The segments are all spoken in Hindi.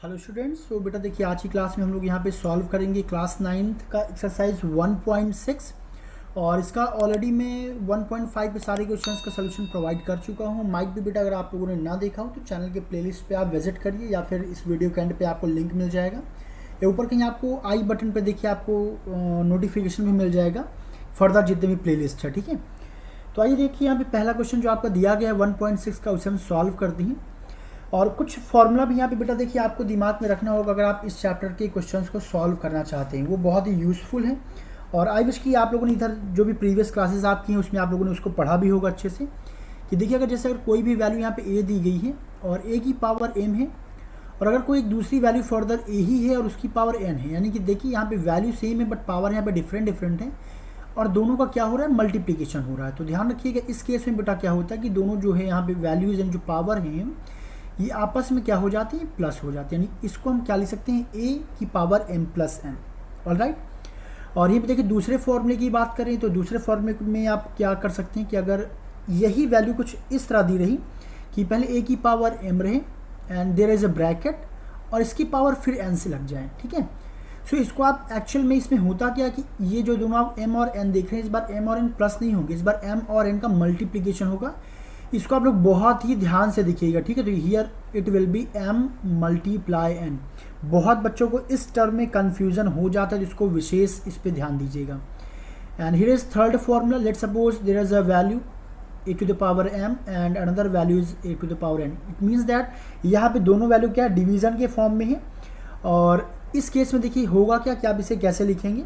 Hello students. सो बेटा देखिए आज की क्लास में हम लोग यहाँ पे सॉल्व करेंगे क्लास 9th का एक्सरसाइज 1.6 और इसका ऑलरेडी मैं 1.5 पे सारे क्वेश्चंस का सोल्यूशन प्रोवाइड कर चुका हूँ। माइट भी बेटा अगर आप लोगों ने ना देखा हो तो चैनल के प्लेलिस्ट पे आप विजिट करिए या फिर इस वीडियो के एंड पे आपको लिंक मिल जाएगा या ऊपर कहीं आपको आई बटन पर देखिए आपको नोटिफिकेशन भी मिल जाएगा फर्दर जितने भी प्ले लिस्ट है। ठीक है, तो आइए देखिए यहाँ पे पहला क्वेश्चन जो आपका दिया गया है 1.6 का उसे हम सॉल्व करते हैं और कुछ फॉर्मूला भी यहाँ पे बेटा देखिए आपको दिमाग में रखना होगा अगर आप इस चैप्टर के क्वेश्चंस को सॉल्व करना चाहते हैं। वो बहुत ही यूज़फुल है और आई विश कि आप लोगों ने इधर जो भी प्रीवियस क्लासेस आपकी हैं उसमें आप लोगों ने उसको पढ़ा भी होगा अच्छे से कि देखिए अगर जैसे अगर कोई भी वैल्यू यहाँ पे ए दी गई है और ए की पावर एम है और अगर कोई एक दूसरी वैल्यू फर्दर ए ही है और उसकी पावर एन है, यानी कि देखिए यहाँ पे वैल्यू सेम है बट पावर यहाँ पे डिफरेंट है और दोनों का क्या हो रहा है, मल्टीप्लीकेशन हो रहा है। तो ध्यान रखिएगा इस केस में बेटा क्या होता है कि दोनों जो है यहाँ पे वैल्यूज़ एंड जो पावर हैं ये आपस में क्या हो जाती है, प्लस हो जाती है। यानी इसको हम क्या लिख सकते हैं, ए की power m plus n. Alright, और ये देखिए दूसरे फॉर्मूले की बात करें तो दूसरे फॉर्मूले में आप क्या कर सकते हैं कि अगर यही वैल्यू कुछ इस तरह दी रही कि पहले ए की पावर एम रहे and there is a bracket और इसकी पावर फिर एन से लग जाए। ठीक है, सो इसको आप एक्चुअल में इसमें होता क्या कि ये जो दोनों आप एम और एन देख रहे हैं इस बार एम और एन प्लस नहीं होंगे, इस बार एम और एन का मल्टीप्लीकेशन होगा। इसको आप लोग बहुत ही ध्यान से देखिएगा। ठीक है, तो here it will be m multiply n. बहुत बच्चों को इस टर्म में कन्फ्यूजन हो जाता है, जिसको विशेष इस पे ध्यान दीजिएगा। And here is third formula, let suppose there is a value a to the power m and another value is a to the power n. It means that यहाँ पे दोनों वैल्यू क्या है, डिवीजन के फॉर्म में है। और इस केस में देखिए होगा क्या कि आप इसे कैसे लिखेंगे,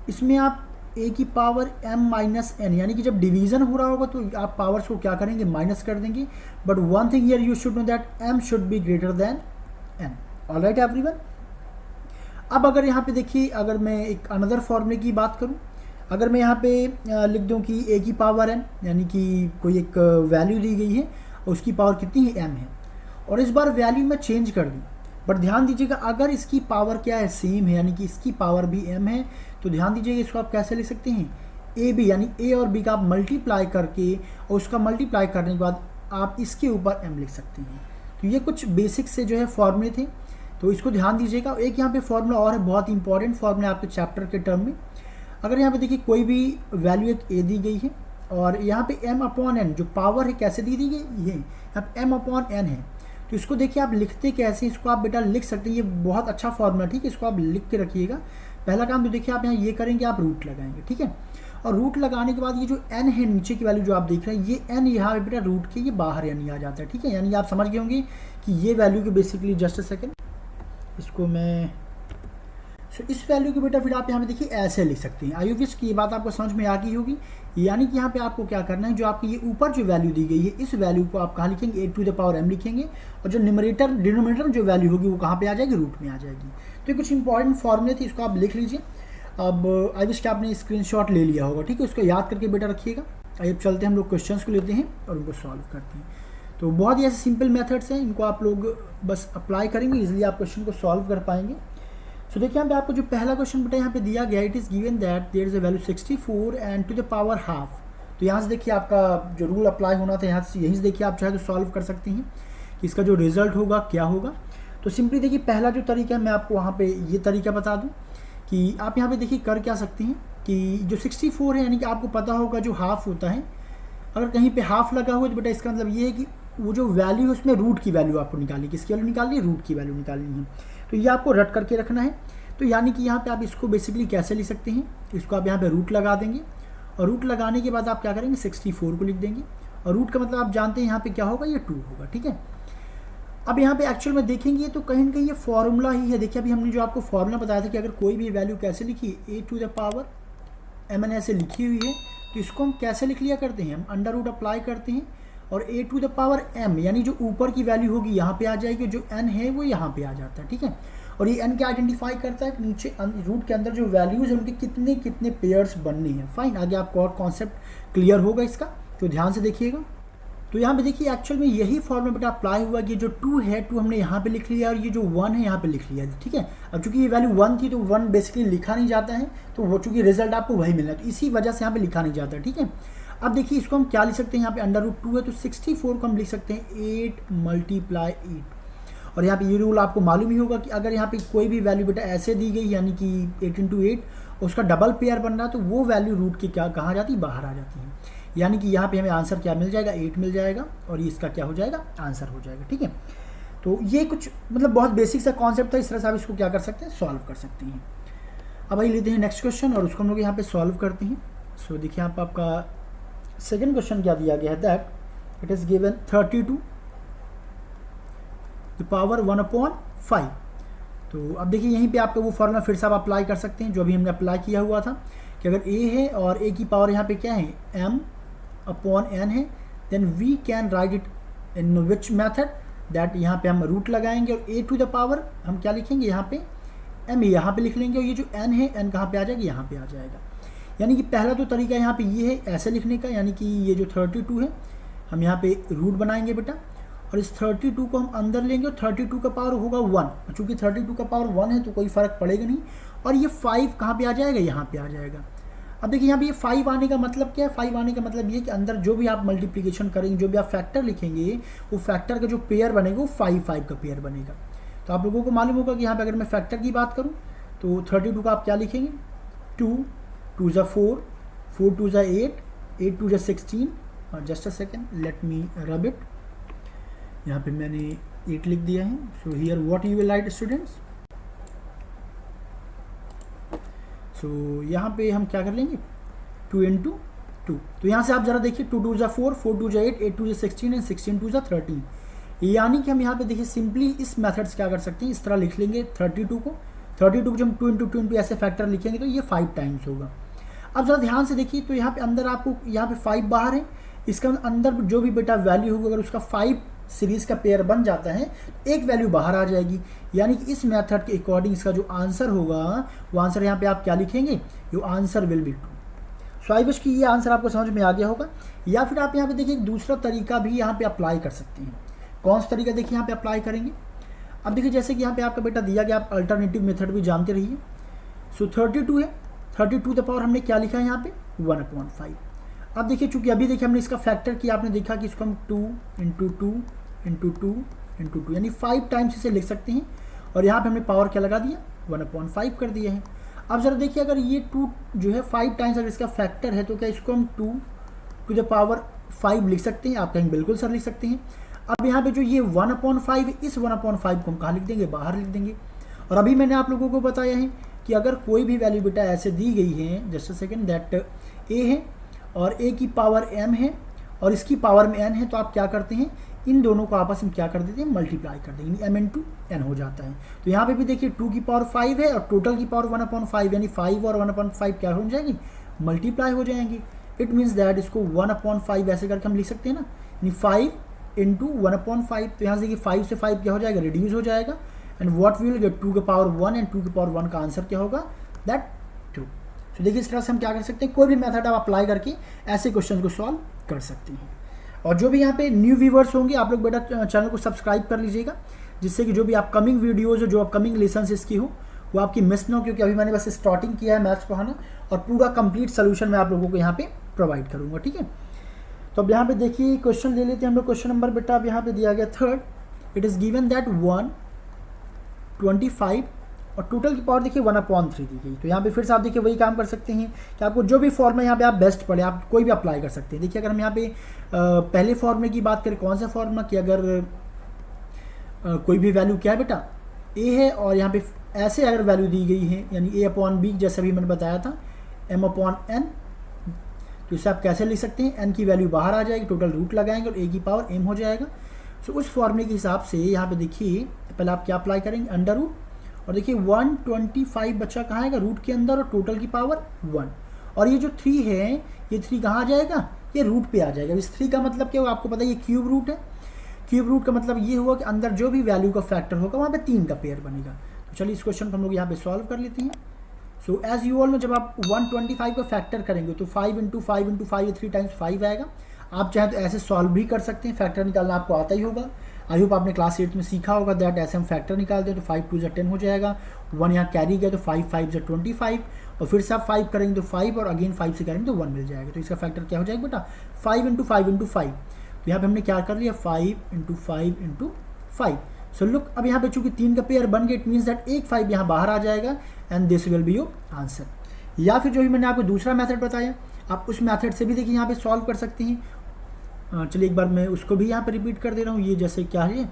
इसमें आप ए की पावर एम माइनस एन, यानी कि जब डिवीजन हो रहा होगा तो आप पावर्स को क्या करेंगे, माइनस कर देंगे। But one thing here you should know that m should be greater than n. Alright everyone, अब अगर यहाँ पे देखिए अगर मैं एक अनदर फॉर्मूले की बात करूँ, अगर मैं यहाँ पे लिख दूँ कि ए की पावर एन, यानी कि कोई एक वैल्यू दी गई है और उसकी पावर कितनी है, एम है, और इस बार वैल्यू मैं चेंज कर दूँ। बट ध्यान दीजिएगा अगर इसकी पावर क्या है, सेम है, यानी कि इसकी पावर भी एम है, तो ध्यान दीजिएगा इसको आप कैसे लिख सकते हैं, ए बी, यानी ए और बी का आप मल्टीप्लाई करके और उसका मल्टीप्लाई करने के बाद आप इसके ऊपर एम लिख सकते हैं। तो ये कुछ बेसिक से जो है फॉर्मूले थे, तो इसको ध्यान दीजिएगा। एक यहाँ पे फॉर्मूला और है, बहुत इंपॉर्टेंट फॉर्मूला आपके चैप्टर के टर्म में। अगर यहाँ पे देखिए कोई भी वैल्यू एक ए दी गई है और यहाँ पे एम अपॉन एन जो पावर है कैसे दी गई, ये यहाँ पे एम अपॉन एन है, तो इसको देखिए आप लिखते कैसे, इसको आप बेटा लिख सकते हैं। ये बहुत अच्छा फॉर्मूला, ठीक है, इसको आप लिख के रखिएगा। पहला काम तो देखिए आप यहाँ ये करेंगे, आप रूट लगाएंगे। ठीक है, और रूट लगाने के बाद ये जो n है नीचे की वैल्यू जो आप देख रहे हैं, ये n यहाँ पे बेटा रूट के ये बाहर यानी आ जाता है। ठीक है, यानी आप समझ गए होंगे कि ये वैल्यू के बेसिकली, जस्ट अ सेकेंड, इसको मैं इस वैल्यू को बेटा फिर आप यहाँ पे देखिए ऐसे लिख सकते हैं। आई विश की ये बात आपको समझ में आ गई होगी। यानी कि यहाँ पे आपको क्या करना है, जो आपकी ये ऊपर जो वैल्यू दी गई है इस वैल्यू को आप कहाँ लिखेंगे, ए टू द पावर एम लिखेंगे, और जो डिनोमिनेटर जो वैल्यू होगी वो कहाँ पे आ जाएगी, रूट में आ जाएगी। तो ये कुछ इंपॉर्टेंट फॉर्मूले थे, इसको आप लिख लीजिए। अब आई विश कि आपने स्क्रीनशॉट ले लिया होगा। ठीक है, उसको याद करके बेटा रखिएगा। आइए अब चलते हैं, हम लोग क्वेश्चन को लेते हैं और उनको सॉल्व करते हैं। तो बहुत ही ऐसे सिंपल मेथड्स हैं, इनको आप लोग बस अप्लाई करेंगे, ईजिली आप क्वेश्चन को सॉल्व कर पाएंगे। सो देखिए यहाँ पे आपको जो पहला क्वेश्चन बेटा यहाँ पे दिया गया, it is given that there is a value 64 and to the power half. तो यहाँ से देखिए आपका जो रूल अप्लाई होना था यहाँ से, यहीं से देखिए आप चाहे तो सॉल्व कर सकते हैं कि इसका जो रिजल्ट होगा क्या होगा। तो सिंपली देखिए पहला जो तरीका है मैं आपको वहाँ पे ये तरीका बता दूँ कि आप यहाँ पे देखिए कर क्या सकते हैं कि जो 64 है, यानी कि आपको पता होगा जो हाफ होता है, अगर कहीं पे हाफ लगा हुआ तो बेटा इसका मतलब ये है कि वो जो वैल्यू है उसमें रूट की वैल्यू आपको निकालनी, किसकी वैल्यू निकालनी है, रूट की वैल्यू निकालनी है। तो ये आपको रट करके रखना है। तो यानी कि यहाँ पे आप इसको बेसिकली कैसे लिख सकते हैं, इसको आप यहाँ पे रूट लगा देंगे और रूट लगाने के बाद आप क्या करेंगे, 64 को लिख देंगे, और रूट का मतलब आप जानते हैं यहाँ पे क्या होगा, ये 2 होगा। ठीक है, अब यहाँ पे एक्चुअल में देखेंगे तो कहीं ना कहीं ये फॉर्मूला ही है। देखिए अभी हमने जो आपको फॉर्मूला बताया था कि अगर कोई भी वैल्यू कैसे लिखी, a to the power m n ऐसे लिखी हुई है, तो इसको हम कैसे लिख लिया करते हैं, हम अंडर रूट अप्लाई करते हैं और ए टू द पावर एम, यानी जो ऊपर की वैल्यू होगी यहाँ पे आ जाएगी, जो एन है वो यहाँ पे आ जाता है। ठीक है, और ये एन क्या आइडेंटिफाई करता है, नीचे रूट के अंदर जो वैल्यूज़ हैं उनके कितने कितने पेयर्स बनने हैं। फाइन, आगे आपको और कॉन्सेप्ट क्लियर होगा इसका, तो ध्यान से देखिएगा। तो यहाँ पे देखिए एक्चुअल में यही फॉर्मूला बेटा अप्लाई हुआ कि जो 2 है 2 हमने यहाँ पे लिख लिया और ये जो 1 है यहाँ पे लिख लिया। ठीक है, अब चूंकि ये वैल्यू 1 थी तो 1 बेसिकली लिखा नहीं जाता है, तो वो चूंकि रिजल्ट आपको वही मिलना है, तो इसी वजह से यहाँ पे लिखा नहीं जाता। ठीक है, अब देखिए इसको हम क्या लिख सकते हैं, यहाँ पे अंडर रूट 2 है तो 64 को हम लिख सकते हैं 8 मल्टीप्लाई 8। और यहाँ पे ये रूल आपको मालूम ही होगा कि अगर यहाँ पे कोई भी वैल्यू बेटा ऐसे दी गई यानी कि 8 × 8 उसका डबल पेयर बन रहा है तो वो वैल्यू रूट की क्या कहाँ जाती है, बाहर आ जाती है। यानी कि यहाँ पे हमें आंसर क्या मिल जाएगा, 8 मिल जाएगा और ये इसका क्या हो जाएगा, आंसर हो जाएगा। ठीक है, तो ये कुछ मतलब बहुत बेसिक सा कॉन्सेप्ट था, इस तरह से आप इसको क्या कर सकते हैं, सॉल्व कर सकते हैं। अब आइए लेते हैं नेक्स्ट क्वेश्चन और उसको हम लोग यहाँ पे सॉल्व करते हैं। सो देखिए यहाँ पर आपका सेकंड क्वेश्चन क्या दिया गया है, that it is given 32 the power 1/5। तो अब देखिए यहीं पे आपका वो फॉर्मूला फिर से आप अप्लाई कर सकते हैं जो अभी हमने अप्लाई किया हुआ था कि अगर a है और a की पावर यहाँ पे क्या है, m/n है, then we can write it in which method, that यहाँ पे हम रूट लगाएंगे और a टू द पावर हम क्या लिखेंगे, यहाँ पे m यहाँ पे लिख लेंगे और ये जो n है n कहाँ पे आ जाएगा, यहाँ पे आ जाएगा। यानी कि पहला तो तरीका यहाँ पे ये है ऐसे लिखने का, यानी कि ये जो 32 है हम यहाँ पे रूट बनाएंगे बेटा और इस 32 को हम अंदर लेंगे और 32 का पावर होगा 1, चूँकि 32 का पावर 1 है तो कोई फ़र्क पड़ेगा नहीं। और ये 5 कहाँ पे आ जाएगा, यहाँ पे आ जाएगा। अब देखिए यहाँ पे ये 5 आने का मतलब क्या है, 5 आने का मतलब ये कि अंदर जो भी आप मल्टीप्लिकेशन करेंगे, जो भी आप फैक्टर लिखेंगे, वो फैक्टर का जो पेयर बनेगा वो 5 का पेयर बनेगा। तो आप लोगों को मालूम होगा कि यहाँ पे अगर मैं फैक्टर की बात करूँ तो 32 का आप क्या लिखेंगे, 2 2 ज़ा 4, 4 2 ज़ा 8, 8 2 ज़ा 16। और just a second, let me rub it. यहाँ पे मैंने 8 लिख दिया है। So here what you will write students, so यहाँ पे हम क्या कर लेंगे, 2 × 2। तो यहाँ से आप ज़रा देखिए, 2 2 ज़ा 4, 4 2 ज़ा 8, 8 2 ज़ा 16 एंड 16 2 ज़ा 13। यानी कि हम यहाँ पे देखिए सिंपली इस मेथड से क्या कर सकते हैं, इस तरह लिख लेंगे 32 को जब हम 2 × 2 ऐसे फैक्टर लिखेंगे तो ये 5 टाइम्स होगा। अब ज़रा ध्यान से देखिए, तो यहाँ पे अंदर आपको यहाँ पे 5 बाहर है, इसका अंदर जो भी बेटा वैल्यू होगा अगर उसका 5 सीरीज़ का पेयर बन जाता है एक वैल्यू बाहर आ जाएगी। यानी कि इस मेथड के अकॉर्डिंग इसका जो आंसर होगा वो आंसर यहाँ पे आप क्या लिखेंगे, your answer will be 2। So I wish कि ये आंसर आपको समझ में आ गया होगा। या फिर आप यहाँ पे देखिए दूसरा तरीका भी यहाँ पे अप्लाई कर सकते हैं। कौन सा तरीका देखिए यहाँ पे अप्लाई करेंगे। अब देखिए जैसे कि यहाँ पे आपका बेटा दिया गया, आप अल्टरनेटिव मेथड भी जानते रहिए। सो 32 है, 32 द पावर हमने क्या लिखा है यहाँ पे, 1/5। अब देखिए चूंकि अभी देखिए हमने इसका फैक्टर किया, आपने देखा कि इसको हम 2 × 2 × 2 × 2 यानी 5 टाइम्स इसे लिख सकते हैं। और यहाँ पे हमने पावर क्या लगा दिया, 1/5 कर दिया है। अब ज़रा देखिए अगर ये 2 जो है 5 टाइम्स अगर इसका फैक्टर है तो क्या इसको हम 2 × 5 लिख सकते हैं। आप कहेंगे बिल्कुल सर लिख सकते हैं। अब यहाँ पे जो ये 1/5 इस 1/5 को हम कहाँ लिख देंगे, बाहर लिख देंगे। और अभी मैंने आप लोगों को बताया है कि अगर कोई भी वैल्यू बेटा ऐसे दी गई है, just a second, that a है और a की पावर m है और इसकी पावर में n है, तो आप क्या करते हैं, इन दोनों को आपस में क्या कर देते हैं, मल्टीप्लाई कर देंगे, m × n हो जाता है। तो यहाँ पे भी देखिए 2 की पावर 5 है और टोटल की पावर 1/5 यानी 5 और 1/5 क्या हो जाएंगी, मल्टीप्लाई हो जाएंगे। इट मीन्स दैट इसको 1/5 ऐसे करके हम लिख सकते हैं ना, यानी 5 × 1/5। तो यहाँ से देखिए 5 से 5 क्या हो जाएगा, रिड्यूस हो जाएगा। And what we will get, 2 की पावर 1 एंड 2 की पावर 1 का आंसर क्या होगा, दैट 2। तो देखिए इस तरह से हम क्या कर सकते हैं, कोई भी मेथड आप अप्लाई करके ऐसे क्वेश्चन को सॉल्व कर सकते हैं। और जो भी यहाँ पे न्यू व्यूवर्स होंगे, आप लोग बेटा चैनल को सब्सक्राइब कर लीजिएगा, जिससे कि जो भी अपकमिंग वीडियोज़ जो अपकमिंग लेसन्स इसकी हो वो आपकी मिस ना हो, क्योंकि अभी मैंने बस स्टार्टिंग किया है मैथ्स पढ़ाना और पूरा कंप्लीट सोल्यूशन मैं आप लोगों को यहाँ पे प्रोवाइड करूँगा। ठीक है, तो अब यहाँ पे देखिए क्वेश्चन ले लेते हैं हम लोग। क्वेश्चन नंबर बेटा अब यहाँ पे दिया गया 3rd, it is given that 1/25 और टोटल की पावर देखिए 1/3 दी गई। तो यहाँ पे फिर से आप देखिए वही काम कर सकते हैं कि आपको जो भी फॉर्मूला यहाँ पे आप बेस्ट पढ़े आप कोई भी अप्लाई कर सकते हैं। देखिए अगर हम यहाँ पे पहले फॉर्मूले की बात करें, कौन सा फॉर्मूला कि अगर कोई भी वैल्यू क्या है बेटा a है और यहाँ पे ऐसे अगर वैल्यू दी गई है यानी a/b, जैसे अभी मैंने बताया था m/n, तो इसे आप कैसे लिख सकते हैं, n की वैल्यू बाहर आ जाएगी, टोटल रूट लगाएंगे और a की पावर m हो जाएगा। सो उस फॉर्मूले के हिसाब से यहाँ पे देखिए पहले आप क्या अप्लाई करेंगे, अंडर रूट, और देखिए 125 बच्चा कहाँ आएगा, रूट के अंदर, और टोटल की पावर 1। और ये जो 3 है, ये 3 कहाँ आ जाएगा, ये रूट पे आ जाएगा। इस 3 का मतलब क्या होगा आपको पता है, ये क्यूब रूट है। क्यूब रूट का मतलब ये हुआ कि अंदर जो भी वैल्यू का फैक्टर होगा वहाँ पे 3 का पेयर बनेगा। तो चलिए इस क्वेश्चन को हम लोग यहाँ पे सॉल्व कर लेते हैं। So as you all know, जब आप 125 का फैक्टर करेंगे तो 5 × 5 × 5 3 टाइम्स 5 आएगा। आप चाहें तो ऐसे सॉल्व भी कर सकते हैं, फैक्टर निकालना आपको आता ही होगा। आई होप आपने क्लास 8 में सीखा होगा दैट ऐसे हम फैक्टर निकालते हैं तो 5 2 10 हो जाएगा, 1 यहाँ कैरी गया तो 5 5 25, और फिर से आप 5 करेंगे तो 5 और अगेन 5 से करेंगे तो 1 मिल जाएगा। तो इसका फैक्टर क्या हो जाएगा बेटा, 5 × 5 × 5। तो यहाँ पे हमने क्या कर लिया, 5 × 5 × 5। सो लुक, अब यहाँ पे चूंकि 3 का पेयर बन गया, इट मीन्स दैट एक 5 यहाँ बाहर आ जाएगा and this will B your answer. या फिर जो भी मैंने आपको दूसरा मेथड बताया, आप उस मेथड से भी देखिए यहाँ पे सॉल्व कर सकते हैं। चलिए एक बार मैं उसको भी यहाँ पे रिपीट कर दे रहा हूँ। ये जैसे क्या है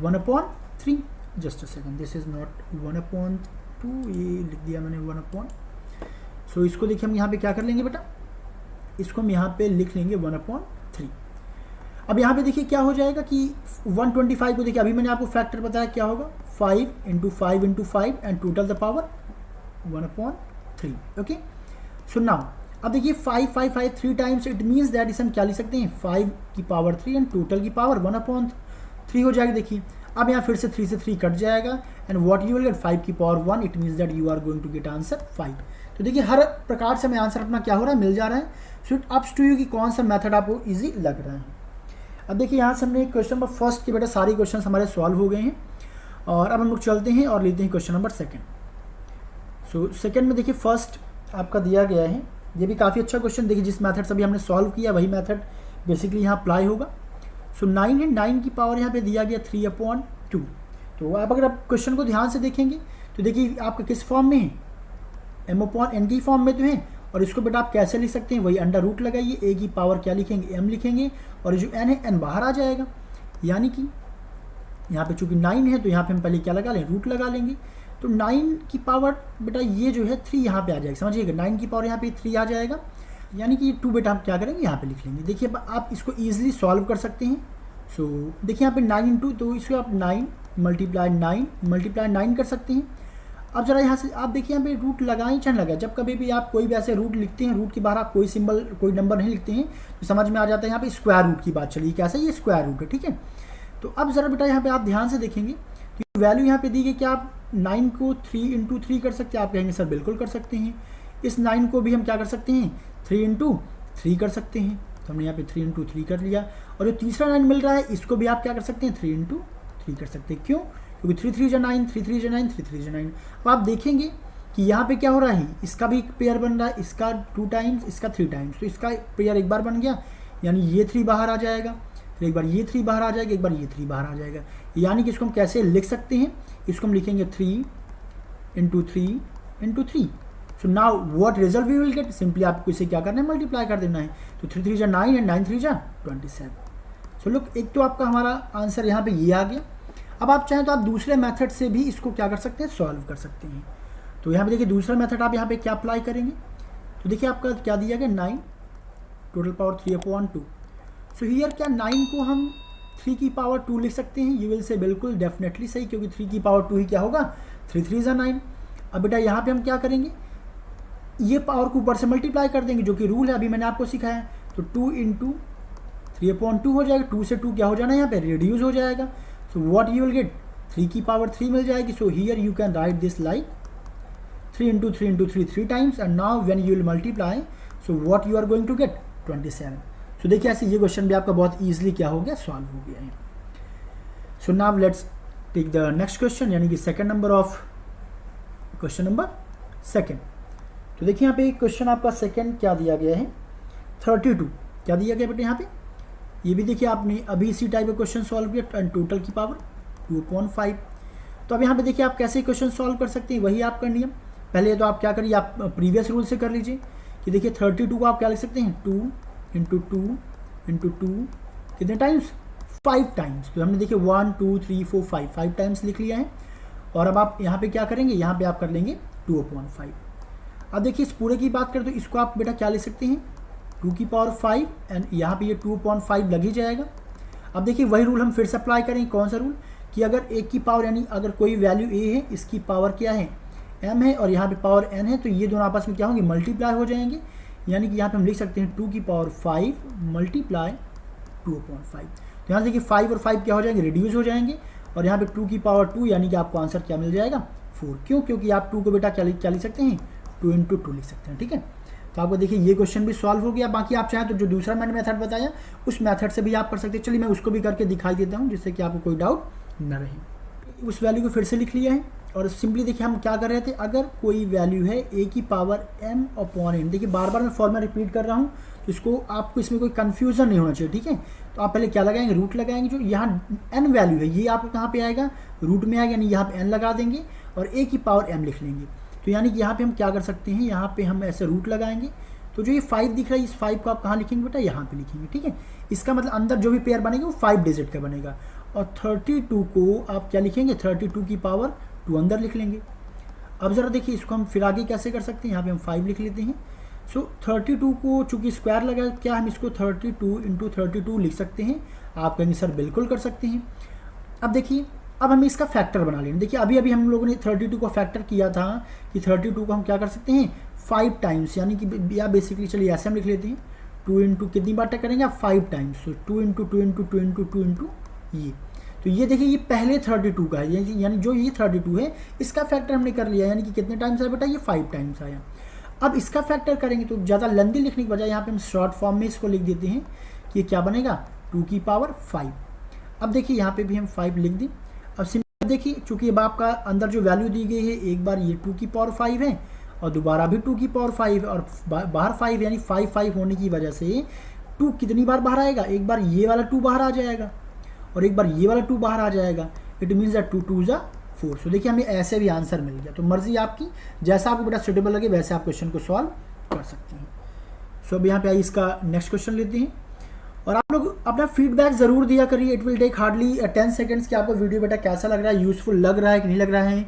1/3, just a second, this is not 1/2, ये लिख दिया मैंने 1/। सो इसको देखिए हम यहाँ पे क्या कर लेंगे बेटा, इसको हम यहाँ पे लिख लेंगे 1/3। अब यहाँ पे देखिए क्या हो जाएगा कि 125 को देखिए, अभी मैंने आपको फैक्टर बताया क्या होगा, 5 × 5 × 5 and total the power 1/3। Okay, so now अब देखिए 5 5 5 3 टाइम्स, इट मीन्स दैट इसे हम क्या लिख सकते हैं 5 की पावर 3 एंड टोटल की पावर 1/3 हो जाएगी। देखिए अब यहाँ फिर से 3 से 3 कट जाएगा and what you will get 5 की power 1, it means that you are going to get answer 5। तो देखिए हर प्रकार से हमें आंसर अपना क्या हो रहा है, मिल जा रहा है। So it ups to you कि कौन सा मेथड आपको ईजी लग रहा है। अब देखिए यहाँ से हमने क्वेश्चन नंबर फर्स्ट के बेटा सारे क्वेश्चन हमारे सॉल्व हो गए हैं और अब हम लोग चलते हैं और लेते हैं question number second. So second में देखिए फर्स्ट आपका दिया गया है, ये भी काफ़ी अच्छा क्वेश्चन। देखिए जिस मेथड से अभी हमने सॉल्व किया वही मेथड बेसिकली यहाँ अप्लाई होगा। सो 9 है, 9 की पावर यहाँ पे दिया गया 3/2। तो आप अगर आप क्वेश्चन को ध्यान से देखेंगे तो देखिए आपका किस फॉर्म में है, m/n की फॉर्म में तो है। और इसको बेटा आप कैसे लिख सकते हैं, वही अंडर रूट लगाइए, a की पावर क्या लिखेंगे m लिखेंगे और जो n है n बाहर आ जाएगा। यानी कि यहाँ पे चूंकि 9 है तो यहाँ पे हम पहले क्या लगा लें, रूट लगा लेंगे। तो 9 की पावर बेटा ये जो है 3 यहाँ पे आ जाएगा, समझिएगा 9 की पावर यहाँ पे 3 आ जाएगा। यानी कि ये 2 बेटा हम क्या करेंगे यहाँ पे लिख लेंगे। देखिए अब आप इसको ईजिली सॉल्व कर सकते हैं। सो देखिए यहाँ पे 9 × 2, तो इसको आप 9 × 9 कर सकते हैं। अब जरा यहाँ से आप देखिए यहाँ पे रूट लगाएं चाहे लगाए, जब कभी भी आप कोई भी ऐसे रूट लिखते हैं, रूट के बाहर आप कोई सिंबल कोई नंबर नहीं लिखते हैं तो समझ में आ जाता है यहाँ पे स्क्वायर रूट की बात चलिए, कैसे ये स्क्वायर रूट है, ठीक है। तो अब जरा बेटा यहाँ पे आप ध्यान से देखेंगे तो वैल्यू यहाँ पे दी गई कि आप 9 को 3 × 3 कर सकते हैं। आप कहेंगे सर बिल्कुल कर सकते हैं। इस 9 को भी हम क्या कर सकते हैं 3 × 3 कर सकते हैं। तो हमने यहाँ पे 3 × 3 कर लिया। और जो तीसरा 9 मिल रहा है इसको भी आप क्या कर सकते हैं 3 × 3 कर सकते हैं। क्यों, क्योंकि 3 3 9, 3 3 9, 3 3 9। अब आप देखेंगे कि यहाँ पे क्या हो रहा है, इसका भी एक पेयर बन रहा है, इसका 2 टाइम्स, इसका 3 टाइम्स। तो इसका पेयर एक बार बन गया, यानी ये 3 बाहर आ जाएगा, फिर एक बार ये 3 बाहर आ जाएगा, एक बार ये 3 बाहर आ जाएगा। यानी कि इसको हम कैसे लिख सकते हैं, इसको हम लिखेंगे 3 × 3 × 3। So now what result we will get, simply आपको इसे क्या करना है मल्टीप्लाई कर देना है। तो 3 3 9 एंड 9 3 27। सो लुक, एक तो आपका हमारा आंसर यहाँ पे ये आ गया। अब आप चाहें तो आप दूसरे मेथड से भी इसको क्या कर सकते हैं, सॉल्व कर सकते हैं। तो यहाँ पे देखिए दूसरा मेथड आप यहाँ पे क्या अप्लाई करेंगे, तो देखिए आपका क्या दिया गया 9 टोटल पावर 3/2। सो हियर क्या 9 को हम 3 की पावर 2 लिख सकते हैं, यू विल से बिल्कुल डेफिनेटली सही, क्योंकि 3 की पावर 2 ही क्या होगा 3 3 9। अब बेटा यहाँ पे हम क्या करेंगे, ये पावर को ऊपर से मल्टीप्लाई कर देंगे, जो कि रूल है अभी मैंने आपको सिखाया। तो 2 × 3/2 हो जाएगा, 2 से 2 क्या हो जाना है यहाँ पे रिड्यूस हो जाएगा। So what you will get 3 की पावर 3 मिल जाएगी। So here you can write this like 3 × 3 × 3 3 times and now when you will multiply, so what you are going to get 27। So देखिए ऐसे ये क्वेश्चन भी आपका बहुत ईजिली क्या हो गया, सॉल्व हो गया है। So now let's take the next question, यानी कि second number of question number second. तो देखिए यहाँ पे क्वेश्चन आपका सेकंड क्या दिया गया है 32। क्या दिया गया बेटे यहाँ पे, ये भी देखिए आपने अभी इसी टाइप का क्वेश्चन सॉल्व किया एंड टोटल की पावर 2/5। तो अब यहाँ पे देखिए आप कैसे क्वेश्चन सॉल्व कर सकते हैं, वही आपका नियम। पहले तो आप क्या करिए, आप प्रीवियस रूल से कर लीजिए कि देखिए 32 को आप क्या लिख सकते हैं 2 × 2 × 2 कितने टाइम्स 5 टाइम्स। तो हमने देखिए 1 2 3 4 5 टाइम्स लिख लिया है। और अब आप यहाँ पे क्या करेंगे, यहाँ पे आप कर लेंगे 2/5। अब देखिए इस पूरे की बात करें तो इसको आप बेटा क्या लिख सकते हैं 2 की पावर 5 एंड यहाँ पे ये 2/5 लग ही जाएगा। अब देखिए वही रूल हम फिर से अप्लाई करेंगे, कौन सा रूल, कि अगर एक की पावर यानी अगर कोई वैल्यू a है, इसकी पावर क्या है m है और यहाँ पे पावर n है, तो ये दोनों आपस में क्या होंगे मल्टीप्लाई हो जाएंगे। यानी कि यहाँ पे हम लिख सकते हैं 2 की पावर 5 मल्टीप्लाई 2/5। तो यहाँ से देखिए 5 और 5 क्या हो जाएंगे रिड्यूस हो जाएंगे और यहाँ पे 2 की पावर 2 यानी कि आपको आंसर क्या मिल जाएगा 4। क्यों, क्योंकि आप 2 को बेटा क्या लिख सकते हैं 2 × 2 लिख सकते हैं, ठीक है। तो आपको देखिए ये क्वेश्चन भी सॉल्व हो गया। बाकी आप चाहें तो जो दूसरा मैंने मेथड बताया उस मेथड से भी आप कर सकते हैं। चलिए मैं उसको भी करके दिखाई देता हूँ जिससे कि आपको कोई डाउट न रहे। उस वैल्यू को फिर से लिख लिया है और सिंपली देखिए हम क्या कर रहे थे, अगर कोई वैल्यू है ए की पावर m अपॉन n, देखिए बार बार मैं फॉर्मूला रिपीट कर रहा हूँ तो इसको आपको इसमें कोई कन्फ्यूज़न नहीं होना चाहिए, ठीक है। तो आप पहले क्या लगाएंगे, रूट लगाएंगे, जो यहाँ n वैल्यू है ये आपको कहाँ पे आएगा, रूट में आएगा, यानी यहाँ पे n लगा देंगे और a की पावर m लिख लेंगे। तो यानी कि यहाँ पे हम क्या कर सकते हैं, यहाँ पे हम ऐसे रूट लगाएंगे, तो जो ये 5 दिख रहा है इस 5 को आप कहाँ लिखेंगे बेटा, यहाँ पे लिखेंगे, ठीक है। इसका मतलब अंदर जो भी पेयर बनेगा वो 5 डिजिट का बनेगा। और 32 को आप क्या लिखेंगे, 32 की पावर 2 अंदर लिख लेंगे। अब ज़रा देखिए इसको हम फिर आगे कैसे कर सकते हैं, यहाँ पे हम 5 लिख लेते हैं। सो 32 को चूँकि स्क्वायर लगा, क्या हम इसको 32 इंटू 32 लिख सकते हैं, आप कहेंगे सर बिल्कुल कर सकते हैं। अब देखिए अब हमें इसका फैक्टर बना लेंगे। देखिए अभी अभी हम लोगों ने 32 को फैक्टर किया था कि 32 को हम क्या कर सकते हैं 5 टाइम्स, यानी कि या बेसिकली चलिए ऐसे हम लिख लेते हैं 2 इंटू कितनी बार टक करेंगे आप 5 टाइम्स, सो 2 इंटू 2 इंटू 2 इंटू 2 इंटू ये। तो ये देखिए ये पहले 32 का है, यानी जो ये 32 है इसका फैक्टर हमने कर लिया, यानी कि कितने टाइम्स आया बेटा, ये 5 टाइम्स आया। अब इसका फैक्टर करेंगे तो ज़्यादा लंबी लिखने के बजाय यहाँ पे हम शॉर्ट फॉर्म में इसको लिख देते हैं कि ये क्या बनेगा 2 की पावर 5। अब देखिए यहाँ पे भी हम 5 लिख दें। अब सिंपल देखिए चूँकि अब आपका अंदर जो वैल्यू दी गई है, एक बार ये 2 की पावर 5 है और दोबारा भी 2 की पावर 5 और बाहर 5, यानी 5 होने की वजह से 2 कितनी बार बाहर आएगा, एक बार ये वाला 2 बाहर आ जाएगा और एक बार ये वाला 2 बाहर आ जाएगा। इट मीन्स दैट 2 2 ज़ा 4। सो देखिए हमें ऐसे भी आंसर मिल गया। तो मर्जी आपकी, जैसा आपको बेटा सुटेबल लगे वैसे आप क्वेश्चन को सॉल्व कर सकते हैं। सो अब यहाँ पे आइए इसका नेक्स्ट क्वेश्चन लेते हैं और आप लोग अपना फीडबैक ज़रूर दिया करिए। It will take hardly 10 seconds कि आपको वीडियो बेटा कैसा लग रहा है, यूज़फुल लग रहा है कि नहीं लग रहा है,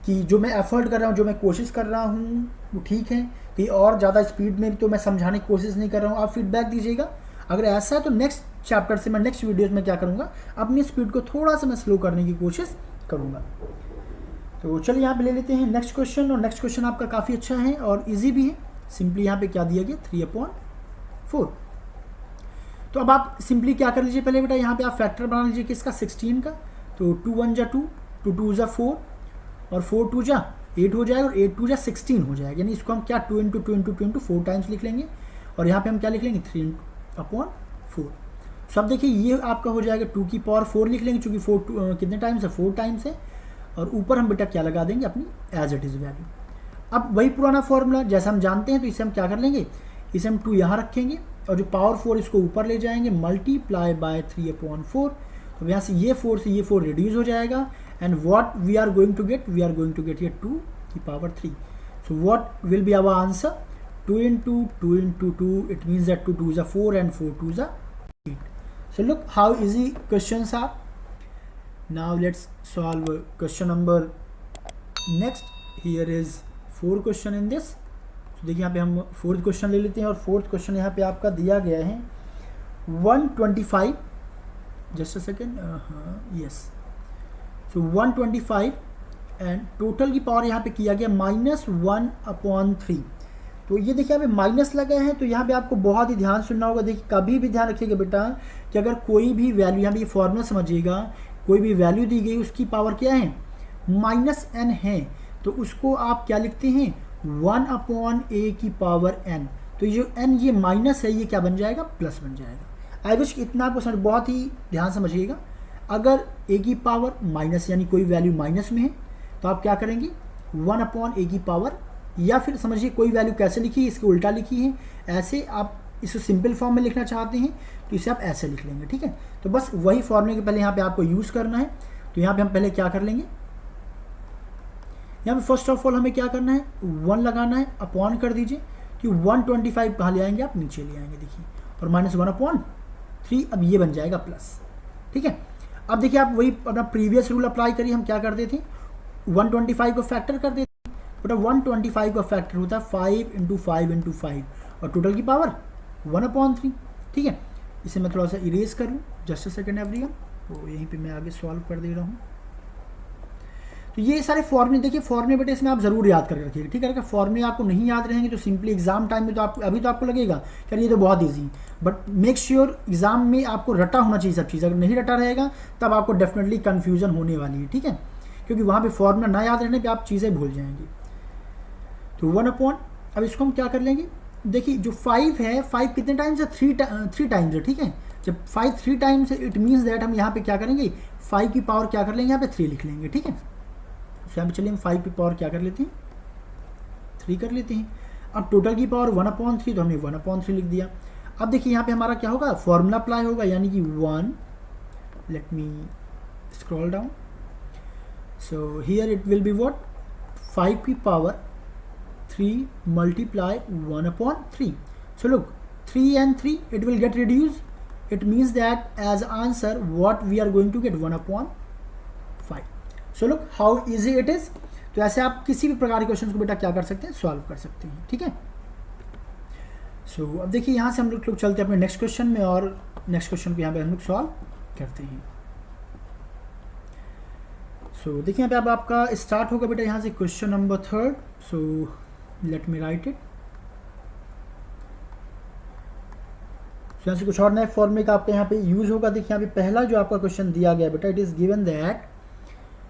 कि जो मैं एफर्ट कर रहा हूँ, जो मैं कोशिश कर रहा हूँ वो ठीक है, कि और ज़्यादा स्पीड में तो मैं समझाने की कोशिश नहीं कर रहा हूँ। आप फीडबैक दीजिएगा। अगर ऐसा है तो नेक्स्ट चैप्टर से मैं नेक्स्ट वीडियोज़ में क्या करूँगा, अपनी स्पीड को थोड़ा सा मैं स्लो करने की कोशिश करूँगा। तो चलिए यहाँ पे ले लेते हैं नेक्स्ट क्वेश्चन। और नेक्स्ट क्वेश्चन आपका काफ़ी अच्छा है और इजी भी है। सिंपली यहाँ पे क्या दिया गया 3/4। तो अब आप सिंपली क्या कर लीजिए, पहले बेटा यहाँ पे आप फैक्टर बना लीजिए किसका 16 का। तो 2 1 जा 2, 2 2 जा 4 और 4 2 जा 8 हो जाएगा और 8 2 जा 16 हो जाएगा। यानी इसको हम क्या 2 इंटू 2 इंटू 2 इंटू 4 टाइम्स लिख लेंगे और यहाँ पे हम क्या लिख लेंगे 3/4। सब देखिए ये आपका हो जाएगा 2 की पावर 4 लिख लेंगे, चूँकि 4 कितने टाइम्स है 4 टाइम्स है, और ऊपर हम बेटा क्या लगा देंगे अपनी एज इट इज़ वैल्यू। अब वही पुराना फॉर्मूला जैसा हम जानते हैं, तो इसे हम क्या कर लेंगे, इसे हम 2 यहाँ रखेंगे और जो पावर 4 इसको ऊपर ले जाएंगे, मल्टीप्लाई बाय 3/4। तो यहाँ से ये 4 रिड्यूस हो जाएगा and what we are going to get, we are going to get ये 2 की power 3। So what will be our answer 2 into 2 into 2, it means that 2 2 जा 4 एंड 4 2 जा 8। So look how easy questions are. Now let's solve question number next. Here is 4 question in this. So देखिए यहाँ पे हम 4th क्वेश्चन ले लेते हैं और 4th क्वेश्चन यहाँ पे आपका दिया गया है 125. Just a second. Yes. So 125 and total की पावर यहाँ पे किया गया -1/3. तो ये देखिए यहाँ पे माइनस लगा है, तो यहाँ पे आपको बहुत ही ध्यान सुनना होगा। देखिए कभी भी ध्यान रखिएगा बेटा कि अगर कोई भी वैल्यू, यहाँ पे ये फॉर्मूला समझिएगा, कोई भी वैल्यू दी गई उसकी पावर क्या है -n है, तो उसको आप क्या लिखते हैं 1/a की पावर n। तो ये जो n ये माइनस है, ये क्या बन जाएगा प्लस बन जाएगा। आई विश इतना आपको समझ, बहुत ही ध्यान समझिएगा। अगर a की पावर माइनस यानी कोई वैल्यू माइनस में है तो आप क्या करेंगे 1/a की पावर, या फिर समझिए कोई वैल्यू कैसे लिखी है, इसके उल्टा लिखी है, ऐसे आप इसे सिंपल फॉर्म में लिखना चाहते हैं तो इसे आप ऐसे लिख लेंगे, ठीक है। तो बस वही फॉर्मूले के पहले यहाँ पे आपको यूज़ करना है। तो यहाँ पे हम पहले क्या कर लेंगे, यहाँ पे फर्स्ट ऑफ ऑल हमें क्या करना है 1 लगाना है, अपॉन कर दीजिए कि 125 कहाँ ले आएंगे आप नीचे ले आएंगे, देखिए, और -1/3 अब ये बन जाएगा प्लस, ठीक है। अब देखिए आप वही अपना प्रीवियस रूल अप्लाई करिए। हम क्या करते थे 125 को फैक्टर कर देते, बेटा 125 का फैक्टर होता है 5 इंटू 5 इंटू 5 और टोटल की पावर 1/3, ठीक है। इसे मैं थोड़ा सा इरेज कर लूँ, जस्ट अ सेकेंड एवरीवन। तो यहीं पे मैं आगे सॉल्व कर दे रहा हूँ। तो ये सारे फॉर्मूले देखिए, फॉर्मूले बेटे इसमें आप ज़रूर याद कर रखिएगा, ठीक है। अगर फॉर्मूले आपको नहीं याद रहेंगे तो सिंपली एग्जाम टाइम में तो आप अभी तो आपको लगेगा कि ये तो बहुत ईजी है, बट मेक श्योर एग्जाम में आपको रटा होना चाहिए सब चीज़। अगर नहीं रटा रहेगा तब आपको डेफिनेटली कन्फ्यूजन होने वाली है, ठीक है, क्योंकि वहाँ पर फॉर्मूला ना याद रहने पर आप चीज़ें भूल जाएंगी। तो 1/, अब इसको हम क्या कर लेंगे, देखिए जो 5 है, 5 कितने टाइम्स है 3 टाइम्स है, ठीक है। जब 5 3 टाइम्स है, इट मीन्स दैट हम यहाँ पे क्या करेंगे 5 की पावर क्या कर लेंगे यहाँ पे 3 लिख लेंगे, ठीक है। तो यहाँ पे चलिए हम 5 की पावर क्या कर लेते हैं, 3 कर लेते हैं। अब टोटल की पावर 1/3, तो हमने 1/3 लिख दिया। अब देखिए यहाँ पे हमारा क्या होगा, फॉर्मूला अप्लाई होगा, यानी कि 1, let me scroll down, so here it will be what, 5 की power 3 multiply 1/3. So look, 3 and 3, it will get reduced. It means that as answer what we are going to get 1/5. So look how easy it is. तो ऐसे आप किसी भी प्रकार के क्वेश्चन को बेटा क्या कर सकते हैं, सॉल्व कर सकते हैं, ठीक है। अब देखिए यहाँ से हम लोग चलते हैं अपने नेक्स्ट क्वेश्चन में, और नेक्स्ट क्वेश्चन को यहाँ पे हम लोग सॉल्व करते हैं। देखिए यहाँ पे अब आपका स्टार्ट होगा बेटा यहाँ से question number 3rd। Let me right it. यहाँ से कुछ और नए फॉर्मूले का आपके यहाँ पे यूज होगा। देखिए यहाँ पे पहला जो आपका क्वेश्चन दिया गया बेटा, इट इज गिवन दैट,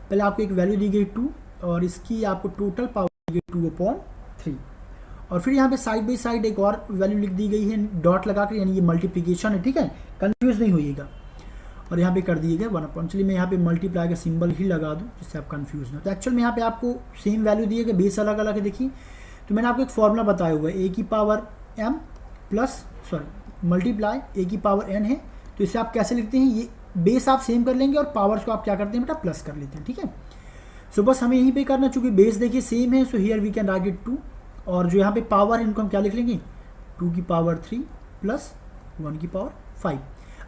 पहले आपको एक वैल्यू दी गई 2 और इसकी आपको टोटल पावर दी गई 2/3, और फिर यहाँ पे साइड बाई साइड एक और वैल्यू लिख दी गई है डॉट लगा कर, यानी ये मल्टीप्लीकेशन है, ठीक है, कंफ्यूज नहीं होइएगा। और यहाँ पे कर दिए गए 1/, चलिए मैं यहाँ पे मल्टीप्लाई का सिंबल ही लगा दूँ जिससे आप कंफ्यूज ना। तो एक्चुअल में यहाँ पे आपको सेम वैल्यू दिए गए, बेस अलग अलग है। देखिए तो मैंने आपको एक फॉर्मूला बताया हुआ है, a की power m plus multiply a की पावर n है। तो इसे आप कैसे लिखते हैं, ये बेस आप सेम कर लेंगे और पावर्स को आप क्या करते हैं बेटा, प्लस कर लेते हैं, ठीक है। बस हमें यहीं पे करना, चूंकि बेस देखिए सेम है, so here we can write it 2, और जो यहाँ पे पावर है इनको हम क्या लिख लेंगे, 2 की पावर 3 प्लस 1 की पावर 5।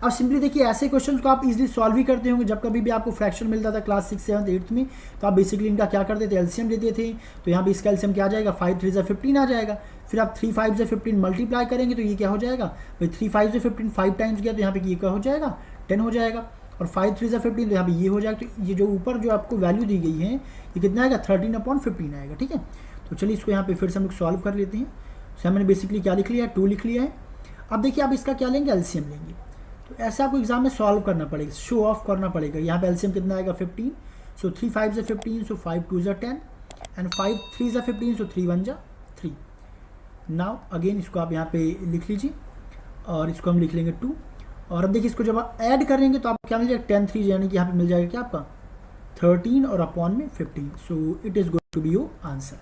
अब सिंपली देखिए ऐसे क्वेश्चंस को आप इजीली सॉल्व ही करते होंगे। जब कभी भी आपको फ्रैक्शन मिलता था क्लास 6, 7, 8 में, तो आप बेसिकली इनका क्या करते थे, एलसीएम लेते थे। तो यहाँ पे इसका एलसीएम क्या आ जाएगा, 5 3 से 15 आ जाएगा। फिर आप 3 5 से 15 मल्टीप्लाई करेंगे तो ये क्या हो जाएगा भाई, 3 5 से 15 5 टाइम्स गया तो यहाँ पे ये क्या हो जाएगा, 10 हो जाएगा। और 5 3 से 15 तो यहाँ पे ये हो जाएगा। तो ये जो ऊपर जो आपको वैल्यू दी गई है ये कितना आएगा, 13/15 आएगा, ठीक है। तो चलिए इसको यहाँ पे फिर से हम लोग सॉल्व कर लेते हैं। सो मैंने बेसिकली क्या लिख लिया है, 2 लिख लिया है। अब देखिए आप इसका क्या लेंगे, एलसीएम लेंगे। तो ऐसे आपको एग्जाम में सॉल्व करना पड़ेगा, शो ऑफ करना पड़ेगा। यहाँ पे एलसीएम कितना आएगा, 15। सो 3 5 से 15, सो 5 2 से 10 एंड 5 3 से 15, सो 3 1 जा 3। नाउ अगेन इसको आप यहाँ पे लिख लीजिए और इसको हम लिख लेंगे 2। और अब देखिए इसको जब आप ऐड करेंगे तो आपको क्या मिल जाएगा, 10 3, यानी कि यहाँ पे मिल जाएगा क्या आपका 13 और अपॉन में 15। So it is going to be your answer.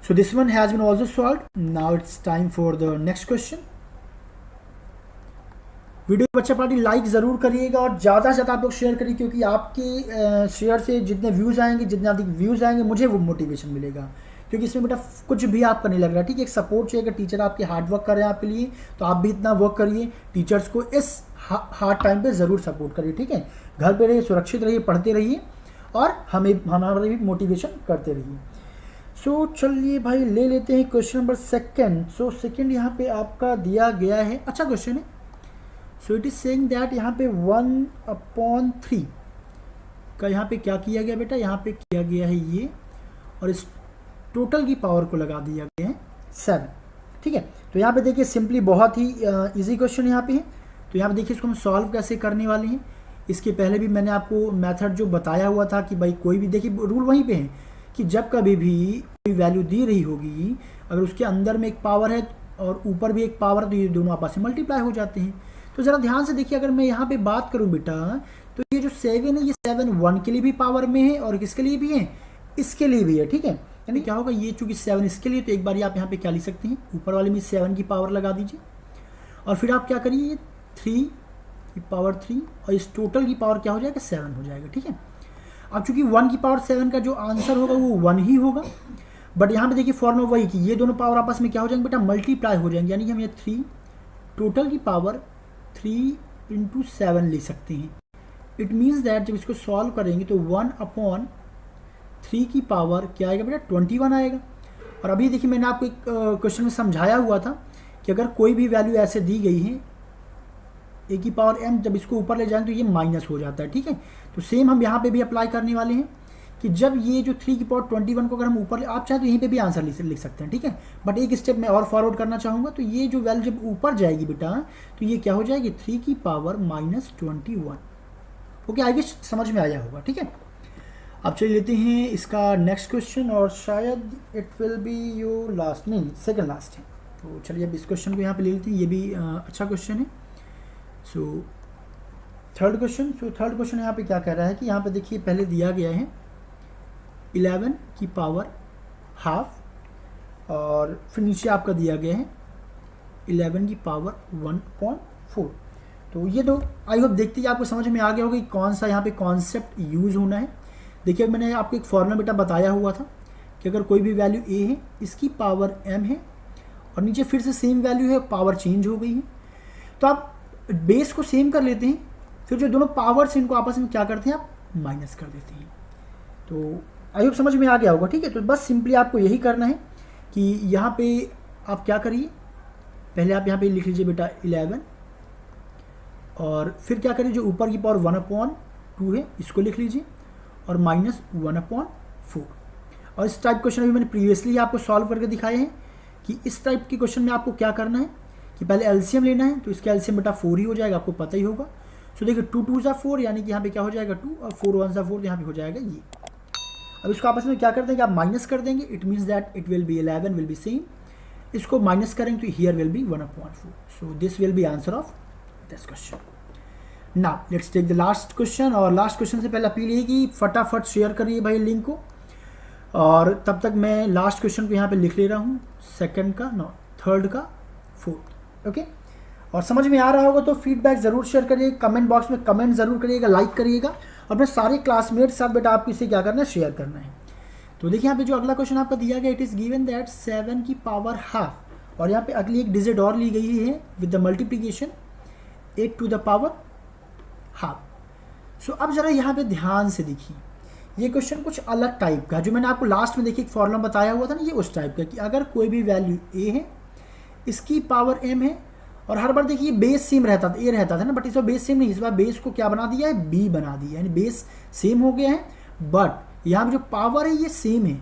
So this one has been also solved. Now it's time for the next question. Video बच्चा पार्टी लाइक ज़रूर करिएगा और ज़्यादा से ज़्यादा आप लोग शेयर करिए, क्योंकि आपके शेयर से जितने व्यूज़ आएंगे, जितने अधिक व्यूज़ आएंगे, मुझे वो मोटिवेशन मिलेगा। क्योंकि इसमें बेटा कुछ भी आपका नहीं लग रहा, ठीक है। एक सपोर्ट चाहिए, अगर टीचर आपके हार्ड वर्क कर रहे हैं आपके लिए, तो आप भी इतना वर्क करिए। टीचर्स को इस हार्ड टाइम पे ज़रूर सपोर्ट करिए, ठीक है। घर पे रहिए, सुरक्षित रहिए, पढ़ते रहिए और हमारा भी मोटिवेशन करते रहिए। सो चलिए भाई ले लेते हैं क्वेश्चन नंबर 2। सेकेंड यहाँ पे आपका दिया गया है, अच्छा क्वेश्चन है। So it is saying that यहाँ पे 1/3 का यहाँ पे क्या किया गया बेटा, यहाँ पे किया गया है ये, और इस टोटल की पावर को लगा दिया गया है 7, ठीक है। तो यहाँ पे देखिए सिंपली बहुत ही इजी क्वेश्चन यहाँ पे है। तो यहाँ पे देखिए इसको हम सॉल्व कैसे करने वाले हैं। इसके पहले भी मैंने आपको मेथड जो बताया हुआ था कि भाई कोई भी, देखिए रूल वहीं पे है कि जब कभी भी कोई वैल्यू दी रही होगी, अगर उसके अंदर में एक पावर है और ऊपर भी एक पावर है, तो ये दोनों आपस में मल्टीप्लाई हो जाते हैं। तो ज़रा ध्यान से देखिए, अगर मैं यहाँ पे बात करूँ बेटा, तो ये जो 7 है, ये 7 1 के लिए भी पावर में है और किसके लिए भी है, इसके लिए भी है, ठीक है। यानी क्या होगा, ये चूंकि 7 इसके लिए, तो एक बार आप यहाँ पे क्या लिख सकते हैं, ऊपर वाले में 7 की पावर लगा दीजिए और फिर आप क्या करिए, 3 की पावर 3 और इस टोटल की पावर क्या हो जाएगा, 7 हो जाएगा, ठीक है। अब चूंकि 1 की पावर 7 का जो आंसर होगा वो 1 ही होगा, बट यहाँ पे देखिए फॉर्मूला वही कि ये दोनों पावर आपस में क्या हो जाएंगे बेटा, मल्टीप्लाई हो जाएंगे। यानी कि हम ये 3 टोटल की पावर 3 × 7 ले सकते हैं। इट मीन्स दैट जब इसको सॉल्व करेंगे तो 1/3 की पावर क्या आएगा बेटा, 21 आएगा। और अभी देखिए मैंने आपको एक क्वेश्चन में समझाया हुआ था कि अगर कोई भी वैल्यू ऐसे दी गई है, a की पावर m, जब इसको ऊपर ले जाएंगे तो ये माइनस हो जाता है, ठीक है। तो सेम हम यहाँ पे भी अप्लाई करने वाले हैं कि जब ये जो 3 की पावर 21 को अगर हम ऊपर, आप चाहे तो यहीं पे भी आंसर लिख सकते हैं, ठीक है। बट एक स्टेप मैं और फॉरवर्ड करना चाहूँगा, तो ये जो वैल्यू जब ऊपर जाएगी बेटा, तो ये क्या हो जाएगी, 3 की पावर -21। ओके, आई विश समझ में आया होगा, ठीक है। अब चलिए लेते हैं इसका नेक्स्ट क्वेश्चन, और शायद it will be your last, नहीं सेकेंड लास्ट है। तो चलिए अब इस क्वेश्चन को यहाँ पे ले लेते हैं, ये भी अच्छा क्वेश्चन है। सो थर्ड क्वेश्चन यहाँ पे क्या कह रहा है कि यहाँ पे देखिए पहले दिया गया है 11 की पावर हाफ, और फिर नीचे आपका दिया गया है 11 की पावर 1/4। तो ये तो आई होप देखते ही आपको समझ में आ गया होगा कि कौन सा यहाँ पे कॉन्सेप्ट यूज़ होना है। देखिए मैंने आपको एक फॉर्मूला बेटा बताया हुआ था कि अगर कोई भी वैल्यू ए है, इसकी पावर m है, और नीचे फिर से सेम वैल्यू है, पावर चेंज हो गई है, तो आप बेस को सेम कर लेते हैं, फिर जो दोनों पावर्स इनको आपस में क्या करते हैं, आप माइनस कर देते हैं। तो आई होप समझ में आ गया होगा। ठीक है, तो बस सिंपली आपको यही करना है कि यहाँ पे आप क्या करिए, पहले आप यहाँ पे लिख लीजिए बेटा 11, और फिर क्या करिए जो ऊपर की पावर 1/2 है इसको लिख लीजिए, और माइनस 1/4। और इस टाइप क्वेश्चन अभी मैंने प्रीवियसली आपको सॉल्व करके दिखाए हैं कि इस टाइप के क्वेश्चन में आपको क्या करना है कि पहले एलसीएम लेना है, तो इसका एलसीएम बेटा 4 ही हो जाएगा, आपको पता ही होगा। सो देखिए 2 2 ज़ा 4, यानी कि यहाँ पे क्या हो जाएगा 2, और 4 1 ज़ा 4, यहाँ पे हो जाएगा ये। अब इसको आपस में क्या करते हैं कि आप माइनस कर देंगे, it means that it will be 11 will be same, इसको माइनस करेंगे तो here will be 1/4। So this will be answer of this question. Now let's take the last question, और लास्ट क्वेश्चन से पहले अपील है कि फटाफट शेयर करिए भाई लिंक को, और तब तक मैं लास्ट क्वेश्चन को यहाँ पे लिख ले रहा हूँ, सेकंड का, नो थर्ड का, फोर्थ। ओके, और समझ में आ रहा होगा तो फीडबैक ज़रूर शेयर करिएगा, कमेंट बॉक्स में कमेंट ज़रूर करिएगा, लाइक करिएगा, और अपने सारे क्लासमेट साथ बेटा आपको इसे क्या करना है, शेयर करना है। तो देखिए यहाँ पे जो अगला क्वेश्चन आपका दिया गया, इट इज़ गिवन दैट 7 की पावर हाफ, और यहाँ पे अगली एक डिजिट और ली गई है with the multiplication 8 to the power half. So अब ज़रा यहाँ पे ध्यान से देखिए, ये क्वेश्चन कुछ अलग टाइप का, जो मैंने आपको लास्ट में देखिए एक फॉर्मूला बताया हुआ था ना, ये उस टाइप का कि अगर कोई भी वैल्यू ए है, इसकी पावर m है, और हर बार देखिए बेस सेम रहता था, ए रहता था ना, बट इस बार बेस सेम नहीं, इस बार बेस को क्या बना दिया है, b बना दिया, यानी बेस सेम हो गया है, बट यहाँ पे जो पावर है ये सेम है,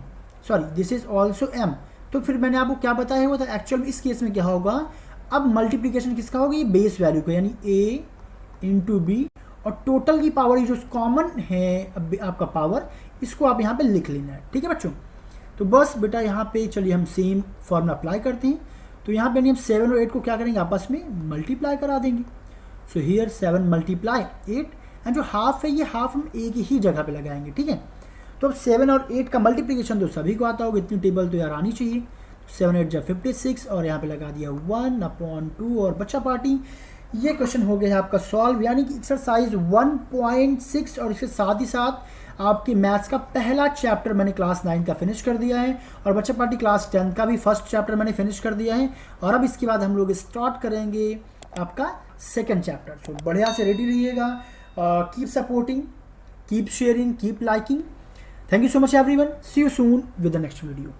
sorry this is also m। तो फिर मैंने आपको क्या बताया हुआ था, एक्चुअल में इस केस में क्या होगा, अब मल्टीप्लीकेशन किसका होगा, ये बेस वैल्यू का, यानी a इंटू बी, और टोटल की पावर जो कॉमन है आपका पावर, इसको आप यहाँ पे लिख लेना है। ठीक है बच्चों, तो बस बेटा यहाँ पे चलिए हम सेम फॉर्मूला अप्लाई करते हैं। तो यहाँ पे हम 7 और 8 को क्या करेंगे, आपस में मल्टीप्लाई करा देंगे। सो हियर 7 मल्टीप्लाई 8, एंड जो हाफ है ये हाफ हम एक ही जगह पे लगाएंगे। ठीक है, तो अब 7 और 8 का मल्टीप्लीकेशन तो सभी को आता होगा, इतनी टेबल तो यार आनी चाहिए। 7 8 जा 56, और यहाँ पे लगा दिया 1/2, और बच्चा पार्टी ये क्वेश्चन हो गया है आपका सॉल्व, यानी कि एक्सरसाइज 1.6, और इसके साथ ही साथ आपके मैथ्स का पहला चैप्टर मैंने क्लास 9 का फिनिश कर दिया है, और बच्चा पार्टी क्लास 10 का भी फर्स्ट चैप्टर मैंने फिनिश कर दिया है, और अब इसके बाद हम लोग स्टार्ट करेंगे आपका सेकंड चैप्टर। सो बढ़िया से रेडी रहिएगा, keep supporting, keep sharing, keep liking. Thank you so much everyone, see you soon with the next video.